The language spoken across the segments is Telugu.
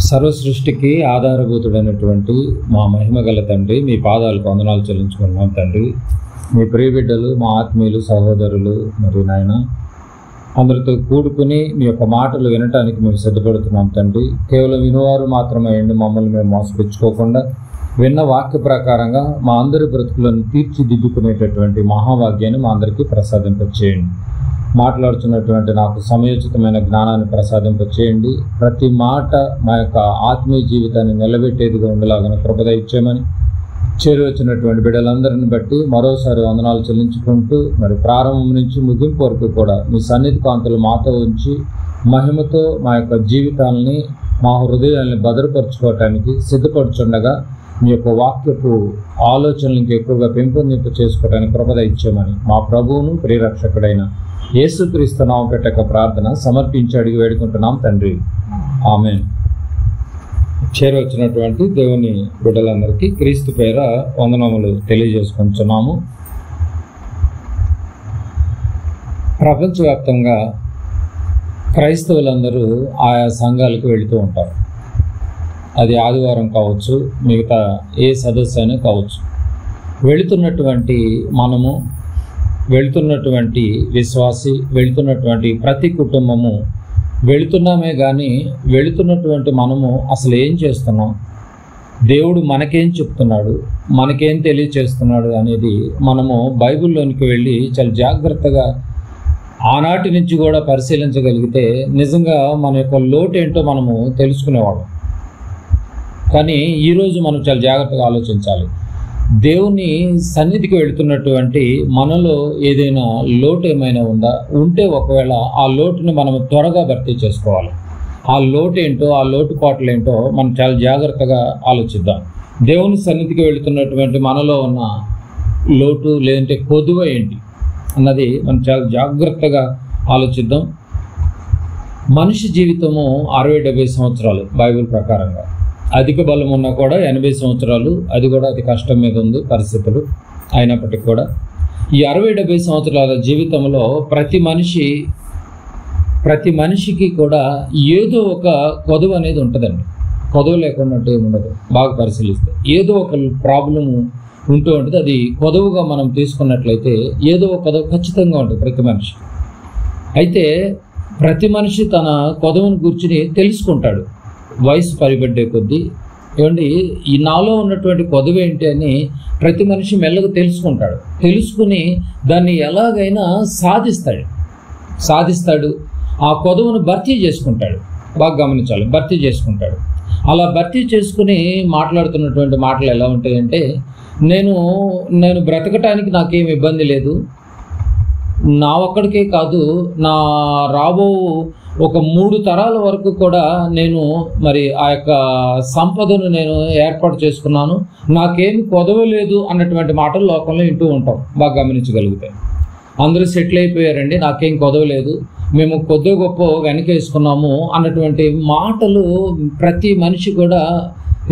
సర్వ సృష్టికి ఆధారభూతుడైనటువంటి మా మహిమగల తండ్రి, మీ పాదాలకు వందనాలు చెల్లించుకున్నాం తండ్రి. మీ ప్రియ బిడ్డలు, మా ఆత్మీయులు, సహోదరులు మరి నాయన అందరితో కూడుకుని మీ యొక్క మాటలు వినటానికి మేము సిద్ధపడుతున్నాం తండ్రి. కేవలం వినువారు మాత్రమే అండి, మమ్మల్ని మేము మోసపుచ్చుకోకుండా విన్న వాక్య ప్రకారంగా మా అందరి బ్రతుకులను తీర్చిదిద్దుకునేటటువంటి మహాభాగ్యాన్ని మా అందరికీ ప్రసాదింపచేయండి. మాట్లాడుతున్నటువంటి నాకు సమయోచితమైన జ్ఞానాన్ని ప్రసాదింపచేయండి. ప్రతి మాట మా యొక్క ఆత్మీయ జీవితాన్ని నిలబెట్టేదిగా ఉండేలాగా కృప ఇచ్చేయమని చేరువచ్చినటువంటి బిడ్డలందరిని బట్టి మరోసారి వందనాలు చెల్లించుకుంటూ మరి ప్రారంభం నుంచి ముగింపు వరకు కూడా మీ సన్నిధి కాంతులు మాతో ఉంచి మహిమతో మా యొక్క జీవితాలని, మా హృదయాల్ని భద్రపరచుకోవటానికి సిద్ధపడుచుండగా మీ యొక్క వాక్యపు ఆలోచనలకు ఎక్కువగా పెంపొందింపు చేసుకోవడానికి కృప ఇచ్చేయమని మా ప్రభువును ప్రియరక్షకుడైన యేసుక్రీస్తు నామం పెట్టక ప్రార్థన సమర్పించి అడిగి వేడుకుంటున్నాం తండ్రి, ఆమేన్. చేరవచ్చినటువంటి దేవుని బిడ్డలందరికీ క్రీస్తు పేర వందనములు తెలియజేసుకుంటున్నాము. ప్రపంచవ్యాప్తంగా క్రైస్తవులందరూ ఆయా సంఘాలకు వెళుతూ ఉంటారు. అది ఆదివారం కావచ్చు, మిగతా ఏ సదస్సు అయినా కావచ్చు. వెళుతున్నటువంటి మనము, వెళుతున్నటువంటి విశ్వాసి, వెళుతున్నటువంటి ప్రతి కుటుంబము వెళుతున్నామే కానీ వెళుతున్నటువంటి మనము అసలు ఏం చేస్తున్నాం, దేవుడు మనకేం చెప్తున్నాడు, మనకేం తెలియచేస్తున్నాడు అనేది మనము బైబిల్లోనికి వెళ్ళి చాలా జాగ్రత్తగా ఆనాటి నుంచి కూడా పరిశీలించగలిగితే నిజంగా మన యొక్క లోటు ఏంటో మనము తెలుసుకునేవాళ్ళం. కానీ ఈరోజు మనం చాలా జాగ్రత్తగా ఆలోచించాలి. దేవుని సన్నిధికి వెళుతున్నటువంటి మనలో ఏదైనా లోటు ఏమైనా ఉందా? ఉంటే ఒకవేళ ఆ లోటుని మనం త్వరగా భర్తీ చేసుకోవాలి. ఆ లోటు ఏంటో, ఆ లోటుపాట్లు ఏంటో మనం చాలా జాగ్రత్తగా ఆలోచిద్దాం. దేవుని సన్నిధికి వెళుతున్నటువంటి మనలో ఉన్న లోటు లేదంటే కొదువ ఏంటి అన్నది మనం చాలా జాగ్రత్తగా ఆలోచిద్దాం. మనిషి జీవితము 60-70 సంవత్సరాలు బైబిల్ ప్రకారంగా. అధిక బలం ఉన్నా కూడా 80 సంవత్సరాలు, అది కూడా అతి కష్టం మీద ఉంది పరిస్థితులు. అయినప్పటికీ కూడా ఈ 60-70 సంవత్సరాల జీవితంలో ప్రతి మనిషికి కూడా ఏదో ఒక కొదువ అనేది ఉంటుందండి. కొదువ లేకుండా ఏముండదు. బాగా పరిశీలిస్తే ఏదో ఒక ప్రాబ్లము ఉంటూ ఉంటుంది. అది కొదువుగా మనం తీసుకున్నట్లయితే ఏదో ఒక కొదువ ఖచ్చితంగా ఉంటుంది ప్రతి మనిషి. అయితే ప్రతి మనిషి తన కొదువును గురించి తెలుసుకుంటాడు వయసు పరిబడ్డే కొద్దీ. ఏమండి, ఈ నాలో ఉన్నటువంటి కొదువ ఏంటి అని ప్రతి మనిషి మెల్లగా తెలుసుకుంటాడు. తెలుసుకుని దాన్ని ఎలాగైనా సాధిస్తాడు. ఆ కొదువును భర్తీ చేసుకుంటాడు. బాగా గమనించాలి, భర్తీ చేసుకుంటాడు. అలా భర్తీ చేసుకుని మాట్లాడుతున్నటువంటి మాటలు ఎలా ఉంటాయంటే, నేను బ్రతకటానికి నాకేం ఇబ్బంది లేదు, నా ఒక్కడికే కాదు, నా రాబో ఒక 3 తరాల వరకు కూడా నేను మరి ఆ యొక్క సంపదను నేను ఏర్పాటు చేసుకున్నాను, నాకేమి కొదవలేదు అన్నటువంటి మాటలు లోకంలో వింటూ ఉంటాం. బాగా గమనించగలిగితే అందరూ సెటిల్ అయిపోయారండి, నాకేం కొదవలేదు, మేము కొద్ది గొప్ప వెనకేసుకున్నాము అన్నటువంటి మాటలు ప్రతి మనిషి కూడా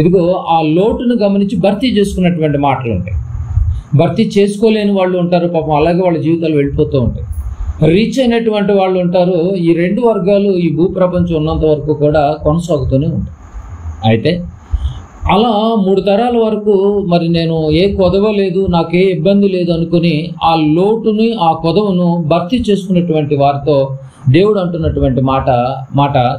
ఇదిగో ఆ లోటును గమనించి భర్తీ చేసుకున్నటువంటి మాటలు ఉంటాయి. భర్తీ చేసుకోలేని వాళ్ళు ఉంటారు, పాపం అలాగే వాళ్ళ జీవితాలు వెళ్ళిపోతూ ఉంటాయి. రీచ్ అయినటువంటి వాళ్ళు ఉంటారు. ఈ 2 వర్గాలు ఈ భూప్రపంచం ఉన్నంత వరకు కూడా కొనసాగుతూనే ఉంటాయి. అయితే అలా 3 తరాల వరకు మరి నేను ఏ కొదవ లేదు, నాకే ఇబ్బంది లేదు అనుకుని ఆ లోటుని, ఆ కొదవను భర్తీ చేసుకున్నటువంటి వారితో దేవుడు అంటున్నటువంటి మాట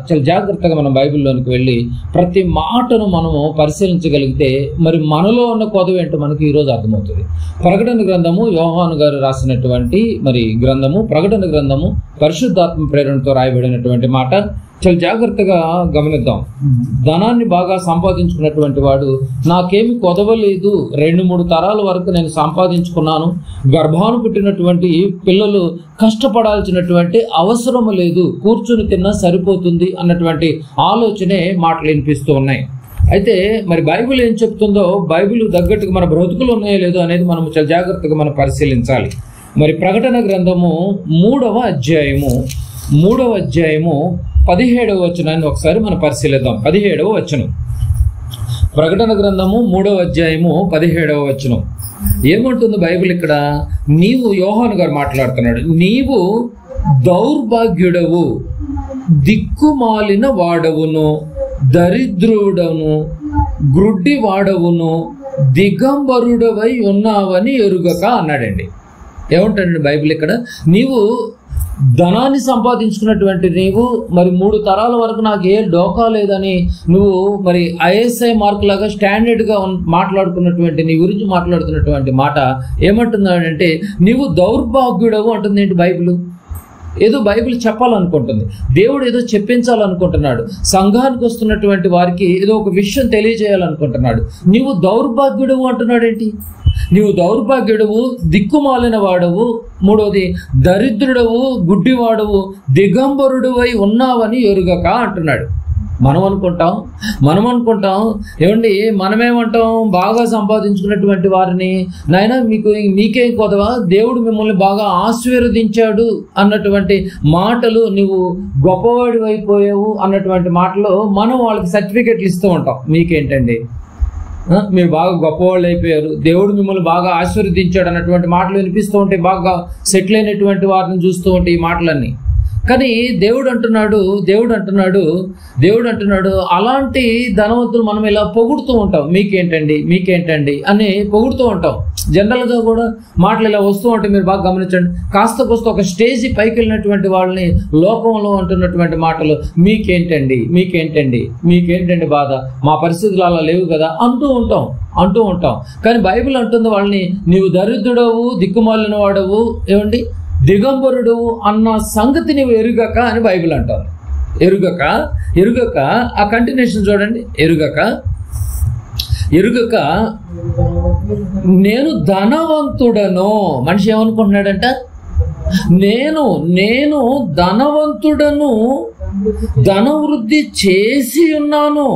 చాలా జాగ్రత్తగా మనం బైబిల్లోనికి వెళ్ళి ప్రతి మాటను మనము పరిశీలించగలిగితే మరి మనలో ఉన్న కొదవ ఏంటో మనకి ఈరోజు అర్థమవుతుంది. ప్రకటన గ్రంథము, యోహాను గారు రాసినటువంటి మరి గ్రంథము, ప్రకటన గ్రంథము పరిశుద్ధాత్మ ప్రేరణతో రాయబడినటువంటి మాట చాలా జాగ్రత్తగా గమనిద్దాం. ధనాన్ని బాగా సంపాదించుకున్నటువంటి వాడు నాకేమి కొదవలేదు, 2-3 తరాల వరకు నేను సంపాదించుకున్నాను, గర్భాను పుట్టినటువంటి పిల్లలు కష్టపడాల్సినటువంటి అవసరం లేదు, కూర్చుని తిన్నా సరిపోతుంది అన్నటువంటి ఆలోచనే మాటలు వినిపిస్తూ ఉన్నాయి. అయితే మరి బైబిల్ ఏం చెప్తుందో, బైబిల్ తగ్గట్టుగా మన బ్రతుకులు ఉన్నాయో లేదో అనేది మనం చాలా జాగ్రత్తగా మనం పరిశీలించాలి. మరి ప్రకటన గ్రంథము 3వ అధ్యాయము 17వ వచనాన్ని ఒకసారి మనం పరిశీలిద్దాం. 17వ వచనం, ప్రకటన గ్రంథము 3వ అధ్యాయము 17వ వచనం ఏమంటుంది బైబిల్ ఇక్కడ? నీవు, యోహాను గారు మాట్లాడుతున్నాడు, నీవు దౌర్భాగ్యుడవు, దిక్కుమాలిన వాడవును, దరిద్రుడను గ్రుడ్డి వాడవును దిగంబరుడవై ఉన్నావని ఎరుగక అన్నాడండి. ఏమంటాడండి బైబిల్ ఇక్కడ? నీవు ధనాన్ని సంపాదించుకున్నటువంటి నీవు మరి 3 తరాల వరకు నాకు ఏ డోకా లేదని నువ్వు మరి ఐఎస్ఐ మార్క్ లాగా స్టాండర్డ్గా మాట్లాడుకున్నటువంటి నీ గురించి మాట్లాడుతున్నటువంటి మాట ఏమంటున్నాడంటే నీవు దౌర్భాగ్యుడవు అంటుంది. ఏంటి బైబిల్? ఏదో బైబిల్ చెప్పాలనుకుంటుంది, దేవుడు ఏదో చెప్పించాలనుకుంటున్నాడు, సంఘానికి వస్తున్నటువంటి వారికి ఏదో ఒక విషయం తెలియజేయాలనుకుంటున్నాడు. నీవు దౌర్భాగ్యుడవు అంటున్నాడేంటి? నీవు దౌర్భాగ్యుడవు, దిక్కుమాలిన వాడవు, మూడోది దరిద్రుడవు, గుడ్డివాడవు, దిగంబరుడువై ఉన్నావని ఎరుగక అంటున్నాడు. మనం అనుకుంటాం ఏమండి, మనమేమంటాం, బాగా సంపాదించుకున్నటువంటి వారిని నాయన మీకేం కొదవా, దేవుడు మిమ్మల్ని బాగా ఆశీర్వదించాడు అన్నటువంటి మాటలు, నువ్వు గొప్పవాడి అయిపోయావు అన్నటువంటి మాటలు మనం వాళ్ళకి సర్టిఫికెట్లు ఇస్తూ ఉంటాం. మీకేంటండి, మీరు బాగా గొప్పవాళ్ళు అయిపోయారు, దేవుడు మిమ్మల్ని బాగా ఆశీర్వదించాడు అన్నటువంటి మాటలు వినిపిస్తూ ఉంటాయి. బాగా సెటిల్ అయినటువంటి వారిని చూస్తూ ఉంటాయి ఈ మాటలన్నీ. కానీ దేవుడు అంటున్నాడు అలాంటి ధనవంతులు మనం ఇలా పొగుడుతూ ఉంటాం. మీకేంటండి అని పొగుడుతూ ఉంటాం. జనరల్గా కూడా మాటలు ఇలా వస్తూ ఉంటాయి. మీరు బాగా గమనించండి. కాస్త ఒక స్టేజ్ పైకి వెళ్ళినటువంటి వాళ్ళని లోకంలో అంటున్నటువంటి మాటలు మీకేంటండి బాధ, మా పరిస్థితులు అలా లేవు కదా అంటూ ఉంటాం. కానీ బైబిల్ అంటుంది వాళ్ళని, నీవు దరిద్రుడవు, దిక్కుమాలిన వాడవు, ఏమండి దిగంబరుడు అన్న సంగతి నీవు ఎరుగక అని బైబిల్ అంటారు. ఎరుగక ఆ కంటిన్యూషన్ చూడండి. ఎరుగక నేను ధనవంతుడను. మనిషి ఏమనుకుంటున్నాడంట? నేను ధనవంతుడను, ధనవృద్ధి చేసి ఉన్నాను.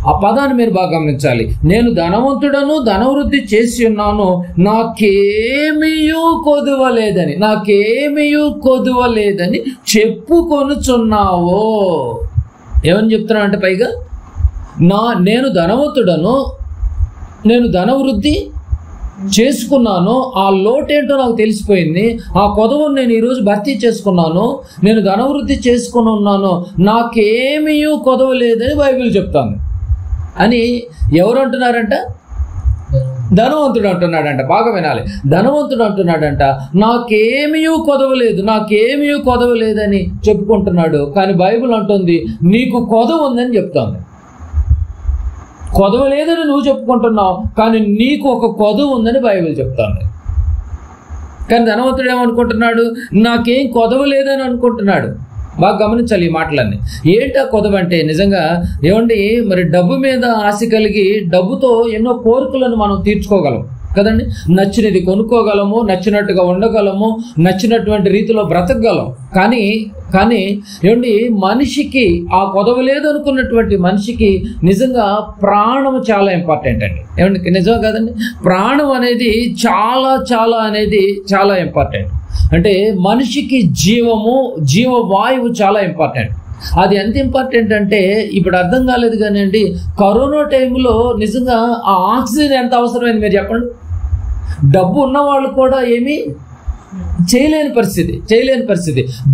ఆ పదాన్ని మీరు బాగా గమనించాలి. నేను ధనవంతుడను, ధనవృద్ధి చేసి ఉన్నాను, నాకేమీయూ కొదువలేదని చెప్పుకొనుచున్నావో. ఏమని చెప్తున్నావు అంటే పైగా నేను ధనవంతుడను, నేను ధనవృద్ధి చేసుకున్నాను, ఆ లోటేంటో నాకు తెలిసిపోయింది, ఆ కొదవను నేను ఈరోజు భర్తీ చేసుకున్నాను, నేను ధనవృద్ధి చేసుకుని ఉన్నాను, నాకేమీ కొదవ లేదని బైబిల్ చెప్తాను అని ఎవరు అంటున్నారంట? ధనవంతుడు అంటున్నాడంట. బాగా వినాలి. ధనవంతుడు అంటున్నాడంట నాకేమీ కొదవలేదని చెప్పుకుంటున్నాడు. కానీ బైబిల్ అంటుంది నీకు కొదవ ఉందని చెప్తాను. కొదవ లేదని నువ్వు చెప్పుకుంటున్నావు, కానీ నీకు ఒక కొదవ ఉందని బైబిల్ చెప్తాను. కానీ ధనవంతుడు ఏమనుకుంటున్నాడు? నాకేం కొదవ లేదని అనుకుంటున్నాడు. బాగా గమనించాలి ఈ మాటలన్నీ. ఏంటా కొదవ అంటే? నిజంగా ఏమండి, మరి డబ్బు మీద ఆశ కలిగి డబ్బుతో ఎన్నో కోరికలను మనం తీర్చుకోగలం కదండి. నచ్చినది కొనుక్కోగలము, నచ్చినట్టుగా ఉండగలము, నచ్చినటువంటి రీతిలో బ్రతకగలం. కానీ ఏమండి, మనిషికి ఆ కొదవ లేదు అనుకున్నటువంటి మనిషికి నిజంగా ప్రాణం చాలా ఇంపార్టెంట్ అండి. ఏమండి, నిజం కదండి? ప్రాణం అనేది చాలా ఇంపార్టెంట్. అంటే మనిషికి జీవవాయువు చాలా ఇంపార్టెంట్. అది ఎంత ఇంపార్టెంట్ అంటే ఇప్పుడు అర్థం కాలేదు కానీ అండి, కరోనా టైంలో నిజంగా ఆ ఆక్సిజన్ ఎంత అవసరమైంది మీరు చెప్పండి. డబ్బు ఉన్న వాళ్ళు కూడా ఏమీ చేయలేని పరిస్థితి.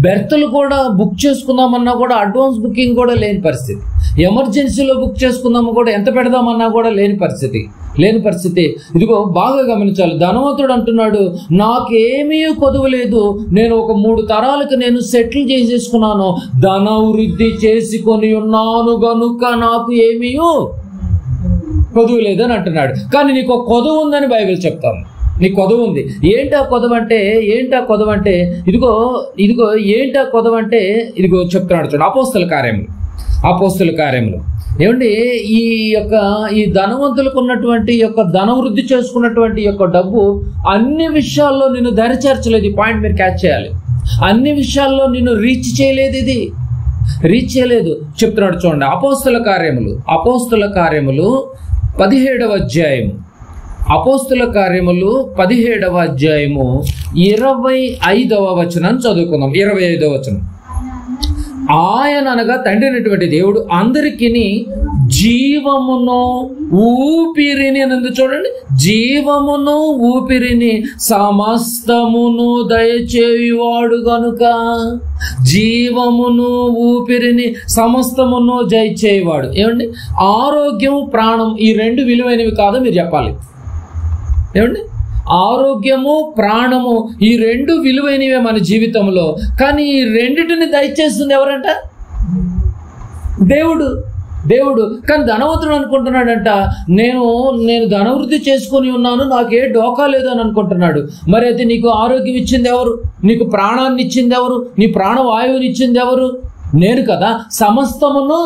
బెర్తులు కూడా బుక్ చేసుకుందామన్నా కూడా అడ్వాన్స్ బుకింగ్ కూడా లేని పరిస్థితి. ఎమర్జెన్సీలో బుక్ చేసుకుందామా కూడా ఎంత పెడదామన్నా కూడా లేని పరిస్థితి. ఇదిగో బాగా గమనించాలి. ధనవంతుడు అంటున్నాడు నాకేమీ కొదువ లేదు, నేను ఒక 3 తరాలకు నేను సెటిల్ చేసేసుకున్నాను, ధనవృద్ధి చేసుకొని ఉన్నాను గనుక నాకు ఏమీ కొదువ లేదని అంటున్నాడు. కానీ నీకు ఒక కొదువ ఉందని బైబిల్ చెప్తాను. నీకు కొదవ ఉంది. ఏంటా కొదవ అంటే ఇదిగో ఏంటా కొదవ అంటే ఇదిగో చెప్తున్నాడు చూడండి. అపోస్తల కార్యములు ఏమండి, ఈ ధనవంతులకు ఉన్నటువంటి ధనవృద్ధి చేసుకున్నటువంటి డబ్బు అన్ని విషయాల్లో నిన్ను దరిచేర్చలేదు. ఈ పాయింట్ మీరు క్యాచ్ చేయాలి. అన్ని విషయాల్లో నిన్ను రీచ్ చేయలేదు చెప్తున్నాడు చూడండి. అపోస్తల కార్యములు 17వ అధ్యాయము. అపోస్తల కార్యములు 17వ అధ్యాయము 25వ వచనం చదువుకుందాం. 25వ వచనం. ఆయన అనగా తండ్రి అయినటువంటి దేవుడు అందరికీ జీవమును ఊపిరిని అని చూడండి. జీవమును ఊపిరిని సమస్తమును దయచేయువాడు గనుక. జీవమును ఊపిరిని సమస్తమును దయచేయువాడు. ఏమండి, ఆరోగ్యం ప్రాణం ఈ రెండు విలువైనవి కాదో మీరు చెప్పాలి. ఏమండి, ఆరోగ్యము ప్రాణము ఈ రెండు విలువైనవే మన జీవితంలో. కానీ ఈ రెండిటిని దయచేస్తుంది ఎవరంట? దేవుడు. దేవుడు. కానీ ధనవంతుడు అనుకుంటున్నాడంట, నేను ధనవృద్ధి చేసుకొని ఉన్నాను, నాకు ఏ డోకా లేదు అని అనుకుంటున్నాడు. మరి అయితే నీకు ఆరోగ్యం ఇచ్చింది ఎవరు? నీకు ప్రాణాన్ని ఇచ్చింది ఎవరు? నీ ప్రాణవాయువుని ఇచ్చింది ఎవరు? నేను కదా. సమస్తమును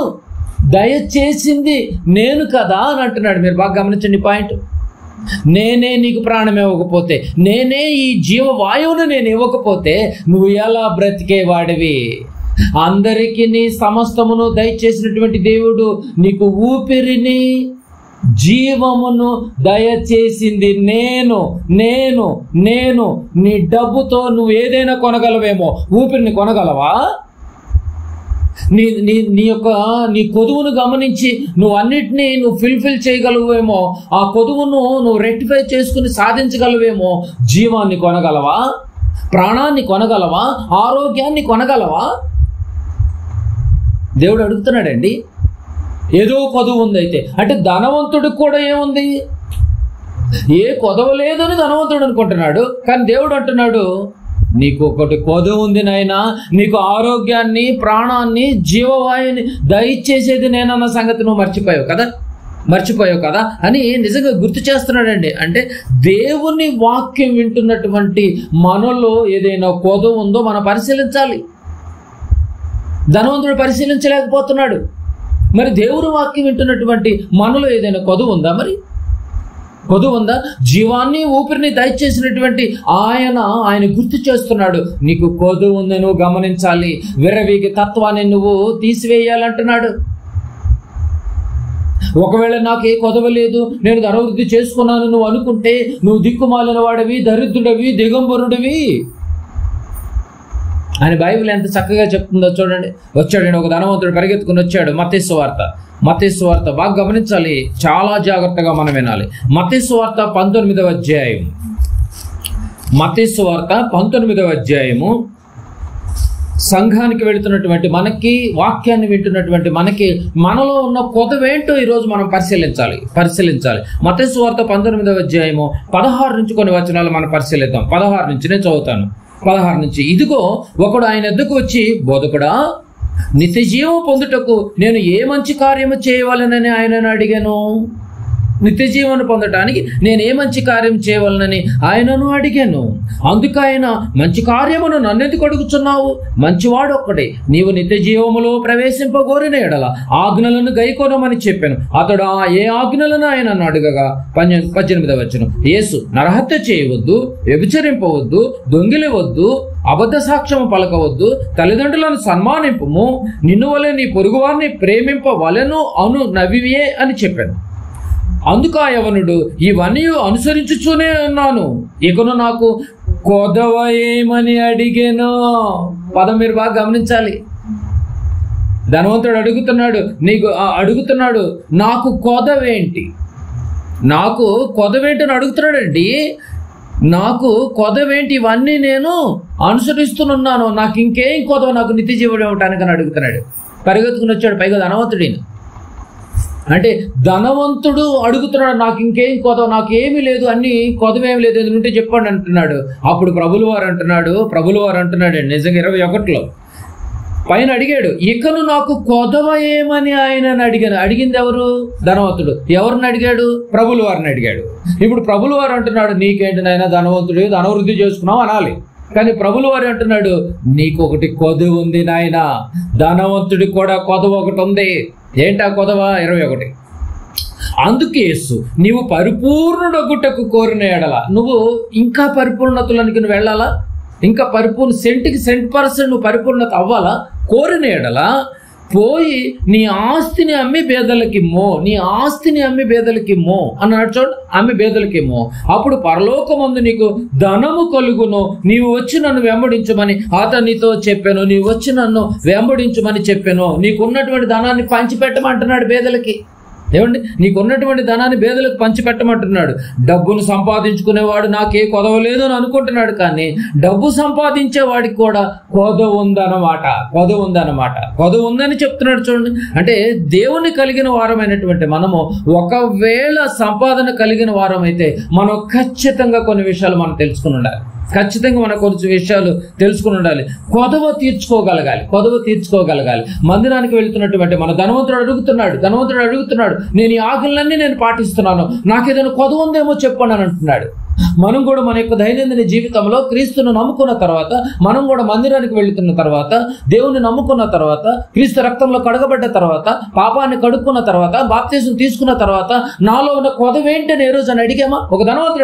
దయచేసింది నేను కదా అని అంటున్నాడు. మీరు బాగా గమనించండి పాయింట్. నేనే నీకు ప్రాణం ఇవ్వకపోతే, నేనే ఈ జీవవాయువును నేను ఇవ్వకపోతే నువ్వు ఎలా బ్రతికేవాడివి? అందరికీ నీ సమస్తమును దయచేసినటువంటి దేవుడు నీకు ఊపిరిని జీవమును దయచేసింది నేను. నేను నేను నీ డబ్బుతో నువ్వు ఏదైనా కొనగలవేమో, ఊపిరిని కొనగలవా? నీ కొదువును గమనించి నువ్వు అన్నిటినీ నువ్వు ఫిల్ఫిల్ చేయగలవేమో, ఆ కొదువును నువ్వు రెక్టిఫై చేసుకుని సాధించగలవేమో. జీవాన్ని కొనగలవా? ప్రాణాన్ని కొనగలవా? ఆరోగ్యాన్ని కొనగలవా? దేవుడు అడుగుతున్నాడండి. ఏదో కొదువు ఉంది అయితే, అంటే ధనవంతుడికి కూడా ఏముంది? ఏ కొదవ లేదని ధనవంతుడు అనుకుంటున్నాడు. కానీ దేవుడు అంటున్నాడు, నీకు ఒకటి కొదువు ఉంది నాయనా, నీకు ఆరోగ్యాన్ని ప్రాణాన్ని జీవవాయుని దయచేసేది నేనన్న సంగతి నువ్వు మర్చిపోయావు కదా అని నిజంగా గుర్తు చేస్తున్నాడండి. అంటే దేవుని వాక్యం వింటున్నటువంటి మనలో ఏదైనా కొదువు ఉందో మనం పరిశీలించాలి. ధనవంతుడు పరిశీలించలేకపోతున్నాడు. మరి దేవుని వాక్యం వింటున్నటువంటి మనలో ఏదైనా కొదువు ఉందా? మరి కొదువు ఉందా? జీవాన్ని ఊపిరిని దయచేసినటువంటి ఆయన గుర్తు చేస్తున్నాడు. నీకు కొదువు ఉందని నువ్వు గమనించాలి. విర్రవీగి తత్వాన్ని నువ్వు తీసివేయాలంటున్నాడు. ఒకవేళ నాకు ఏ కొదవ లేదు, నేను ధనవృద్ధి చేసుకున్నాను నువ్వు అనుకుంటే నువ్వు దిక్కుమాలిన వాడివి, దరిద్రుడివి, దిగంబరుడివి అని బైబిల్ ఎంత చక్కగా చెప్తుందో చూడండి. వచ్చాడండి ఒక ధనవంతుడు పరిగెత్తుకుని వచ్చాడు. మత్తయి సువార్త బాగా గమనించాలి, చాలా జాగ్రత్తగా మనం వినాలి. మత్తయి సువార్త 19వ అధ్యాయం. మత్తయి సువార్త 19వ అధ్యాయము. సంఘానికి వెళుతున్నటువంటి మనకి, వాక్యాన్ని వింటున్నటువంటి మనకి, మనలో ఉన్న కొదవేంటో ఈరోజు మనం పరిశీలించాలి. మత్తయి సువార్త 19వ అధ్యాయము 16 నుంచి కొన్ని వచనాలు మనం పరిశీలిద్దాం. 16 నుంచి నేను చదువుతాను. 16 నుంచి. ఇదిగో ఒకడు ఆయన ఎద్దుకు వచ్చి, బోధకుడా, నిత్య జీవం పొందుటకు నేను ఏ మంచి కార్యము చేయవాలనని ఆయనను అడిగాను. నిత్య జీవన పొందటానికి నేను ఏ మంచి కార్యం చేయవాలనని ఆయనను అడిగాను. అందుకు ఆయన, మంచి కార్యమును నన్నెందుకు అడుగుచున్నావు? మంచివాడు ఒక్కడే, నీవు నిత్య జీవములో ప్రవేశింపగోరిన ఎడల ఆజ్ఞలను గైకొనమని చెప్పాను. అతడు ఏ ఆజ్ఞలను ఆయన అడగగా 18వ వచనం, యేసు, నరహత్య చేయవద్దు, వ్యభిచరింపవద్దు, దొంగిలవద్దు, అబద్ధ సాక్ష్యము పలకవద్దు, తల్లిదండ్రులను సన్మానింపుము, నిన్ను వలె నీ పొరుగువారిని ప్రేమింపవలెను అను నవివే అని చెప్పాను. అందుకు ఆ యవనుడు, ఇవన్నీ అనుసరించుతూనే ఉన్నాను, ఇకను నాకు కొదవ ఏమని అడిగాను. పదం మీరు బాగా గమనించాలి. ధనవంతుడు అడుగుతున్నాడు, నాకు కొదవేంటి అని అడుగుతున్నాడండి. నాకు కొదవేంటి? ఇవన్నీ నేను అనుసరిస్తున్నాను, నాకు ఇంకేం కొదవ, నాకు నిత్య జీవుడు ఇవ్వటానికి అని అడుగుతున్నాడు. పరిగెత్తుకుని వచ్చాడు, పైగా ధనవంతుడిని. అంటే ధనవంతుడు అడుగుతున్నాడు, నాకు ఇంకేం కొదవ, నాకేమీ లేదు, అన్ని కొదవేమి లేదు, ఏదంటే చెప్పండి అంటున్నాడు. అప్పుడు ప్రభులు వారు అంటున్నాడు నిజంగా 21లో పైన అడిగాడు, ఇకను నాకు కొదవ ఏమని ఆయన అడిగింది ఎవరు? ధనవంతుడు. ఎవరిని అడిగాడు? ప్రభులు వారిని అడిగాడు. ఇప్పుడు ప్రభులు వారు అంటున్నాడు, నీకేంటి నాయన ధనవంతుడు, ధనవృద్ధి చేసుకున్నావు అనాలి. కానీ ప్రభులు వారు అంటున్నాడు, నీకు ఒకటి కొదవ ఉంది నాయన. ధనవంతుడికి కూడా కొదవ ఒకటి ఉంది. ఏంటా కొదవ? 21. అందుకే యేసు, నీవు పరిపూర్ణుడగుటకు కోరిన ఎడల, నువ్వు ఇంకా పరిపూర్ణతలోనికి నువ్వు వెళ్ళాలా, ఇంకా సెంట్కి 100% నువ్వు పరిపూర్ణత అవ్వాలా, కోరిన ఎడల పోయి నీ ఆస్తిని అమ్మి బేదలకిమ్మో అన్నాడు. చూడండి, అమ్మి బేదలకిమ్మో, అప్పుడు పరలోకమందు నీకు ధనము కలుగును, నీవు వచ్చి నన్ను వెంబడించమని అతనితో చెప్పాను. నీవు వచ్చి నన్ను వెంబడించమని చెప్పాను. నీకున్నటువంటి ధనాన్ని పంచిపెట్టమంటున్నాడు బేదలకి. ఏమండి, నీకున్నటువంటి ధనాన్ని పేదలకు పంచిపెట్టమంటున్నాడు. డబ్బును సంపాదించుకునేవాడు నాకే కొదవ లేదు అని అనుకుంటున్నాడు, కానీ డబ్బు సంపాదించే వాడికి కూడా కొదవ ఉందన్నమాట. కొదవ ఉందని చెప్తున్నాడు చూడండి. అంటే దేవుని కలిగిన వారమైనటువంటి మనము ఒకవేళ సంపాదన కలిగిన వారం అయితే మనం ఖచ్చితంగా కొన్ని విషయాలు మనం తెలుసుకుని ఉండాలి. కొన్ని విషయాలు తెలుసుకుని ఉండాలి. కొదవ తీర్చుకోగలగాలి. మందిరానికి వెళ్తున్నటువంటి మన ధనవంతుడు అడుగుతున్నాడు, నేను ఈ ఆజ్ఞలన్నీ నేను పాటిస్తున్నాను, నాకేదైనా కొదవ ఉందేమో చెప్పండి అని అంటున్నాడు. మనం కూడా మన యొక్క దైనందిన జీవితంలో క్రీస్తును నమ్ముకున్న తర్వాత, మనం కూడా మందిరానికి వెళుతున్న తర్వాత, దేవుని నమ్ముకున్న తర్వాత, క్రీస్తు రక్తంలో కడగబడ్డ తర్వాత, పాపాన్ని కడుక్కున్న తర్వాత, బాప్తిజం తీసుకున్న తర్వాత నాలో ఉన్న కొదవేంటని ఏ రోజు అని అడిగామా? ఒక ధనవంతుడు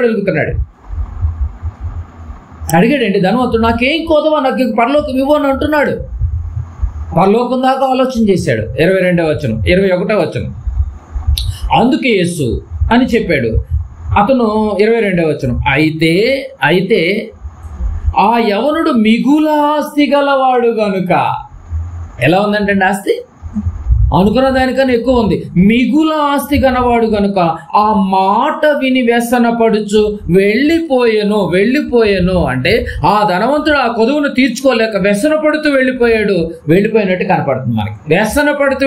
అడిగాడండి ధనవంతుడు, నాకేం కొదవ, నాకు పరలోకం ఇవ్వు అని అంటున్నాడు. పరలోకం దాకా ఆలోచన చేశాడు. 22వ వచనం, 21వ వచనం, అందుకే యేసు అని చెప్పాడు. అతను 22వ వచనం, అయితే ఆ యవనుడు మిగుల ఆస్తి గలవాడు గనుక. ఎలా ఉందంటే ఆస్తి అనుకున్న దానికన్నా ఎక్కువ ఉంది. మిగుల ఆస్తి గలవాడు గనుక ఆ మాట విని వ్యసనపడుచు వెళ్ళిపోయాను అంటే ఆ ధనవంతుడు ఆ కొదువును తీర్చుకోలేక వ్యసనపడుతూ వెళ్ళిపోయినట్టు కనపడుతుంది మనకి. వ్యసనపడుతూ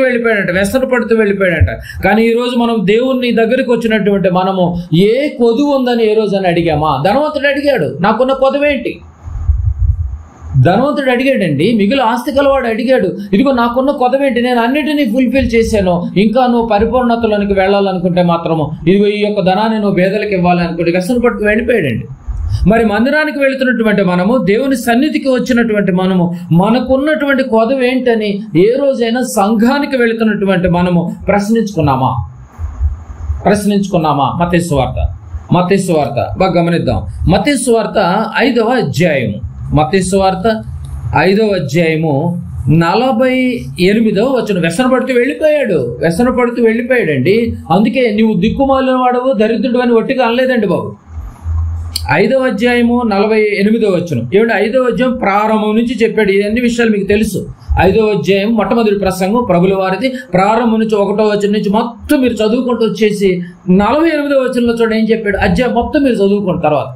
వెళ్ళిపోయాడంట. కానీ ఈ రోజు మనం దేవుని దగ్గరికి వచ్చినటువంటి మనము ఏ కొదువు ఉందని ఏ రోజు అని అడిగామా? ధనవంతుడు అడిగాడు, నాకున్న కొదువేంటి? ధనవంతుడు అడిగాడండి, మిగులు ఆస్తి కలవాడు అడిగాడు, ఇదిగో నాకున్న కొదవేంటి, నేను అన్నిటినీ ఫుల్ఫిల్ చేశాను, ఇంకా నువ్వు పరిపూర్ణతలోనికి వెళ్ళాలనుకుంటే మాత్రము ఇదిగో ఈ యొక్క ధనాన్ని నువ్వు పేదలకు ఇవ్వాలనుకుంటే వ్యసన పట్టుకు వెళ్ళిపోయాడండి. మరి మందిరానికి వెళుతున్నటువంటి మనము, దేవుని సన్నిధికి వచ్చినటువంటి మనము, మనకున్నటువంటి కొదవేంటని ఏ రోజైనా సంఘానికి వెళుతున్నటువంటి మనము ప్రశ్నించుకున్నామా? మత్తయి సువార్త బాగా గమనిద్దాం. మత్తయి సువార్త 5వ అధ్యాయము, 5వ అధ్యాయము 48వ వచనం. వ్యసన పడుతూ వెళ్ళిపోయాడండి. అందుకే నువ్వు దిక్కుమాలిన వాడవు, దరిద్రుడు అని ఒట్టిగా అనలేదండి బాబు. 5వ అధ్యాయము 48వ వచనం. ఏమంటే 5వ అధ్యాయం ప్రారంభం నుంచి చెప్పాడు. ఇవన్నీ విషయాలు మీకు తెలుసు. 5వ అధ్యాయం మొట్టమొదటి ప్రసంగం ప్రభుల వారిది. ప్రారంభం నుంచి 1వ వచనం నుంచి మొత్తం మీరు చదువుకుంటూ వచ్చేసి 48వ వచనంలో చూడండి ఏం చెప్పాడు. అధ్యాయం మొత్తం మీరు చదువుకున్న తర్వాత